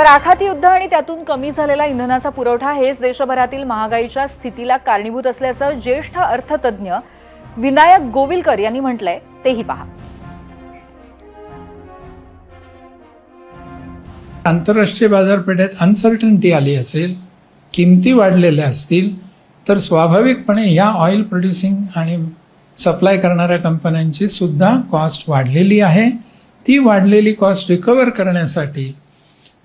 तर आखाती युद्ध आणि त्यातून कमी झालेला इंधनाचा पुरवठा हेच देशभरातील महागाईच्या स्थितीला कारणीभूत असल्याचं ज्येष्ठ अर्थतज्ञ विनायक गोविलकर यांनी म्हटलंय, तेही पहा. आंतरराष्ट्रीय बाजारपेठेत अनसर्टनिटी आली असेल, किमती वाढलेल्या असतील, तर स्वाभाविकपणे या ऑइल प्रोड्युसिंग आणि सप्लाय करणाऱ्या कंपन्यांची सुद्धा कॉस्ट वाढलेली आहे. ती वाढलेली कॉस्ट रिकव्हर करण्यासाठी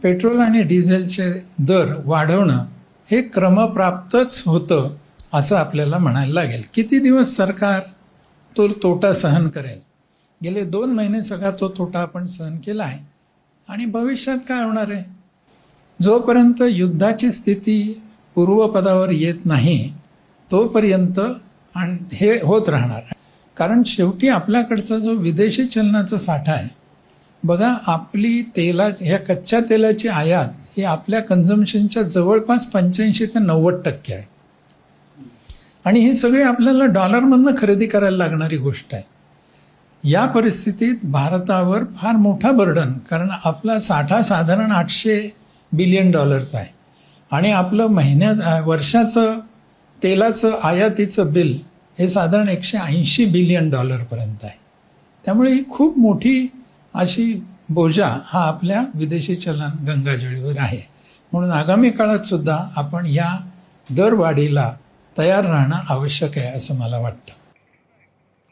पेट्रोल आणि डिझेलचे दर वाढवणं हे क्रमप्राप्तच होतं असं आपल्याला म्हणायला लागेल. किती दिवस सरकार तो तोटा सहन करेल? गेले 2 महिने सगळा तो तोटा आपण सहन केला आहे. आणि भविष्यात काय होणार आहे? जोपर्यंत युद्धाची स्थिती पूर्वपदावर येत नाही तोपर्यंत हे होत राहणार. कारण शेवटी आपल्याकडचा जो विदेशी चलनाचा साठा आहे बघा, आपली ह्या कच्च्या तेलाची आयात ही आपल्या कन्झम्पशनच्या जवळपास 85 ते 90% आहे. आणि ही सगळी आपल्याला डॉलरमधनं खरेदी करायला लागणारी गोष्ट आहे. या परिस्थितीत भारतावर फार मोठा बर्डन, कारण आपला साठा साधारण $800 बिलियन आहे आणि आपलं वर्षाचं तेलाचं आयातीचं बिल हे साधारण $180 बिलियन पर्यंत आहे. त्यामुळे ही खूप मोठी अशी बोजा हा आपल्या विदेशी चलन गंगाजळीवर आहे. म्हणून आगामी काळात सुद्धा आपण या दरवाढीला तयार राहणं आवश्यक आहे असं मला वाटतं.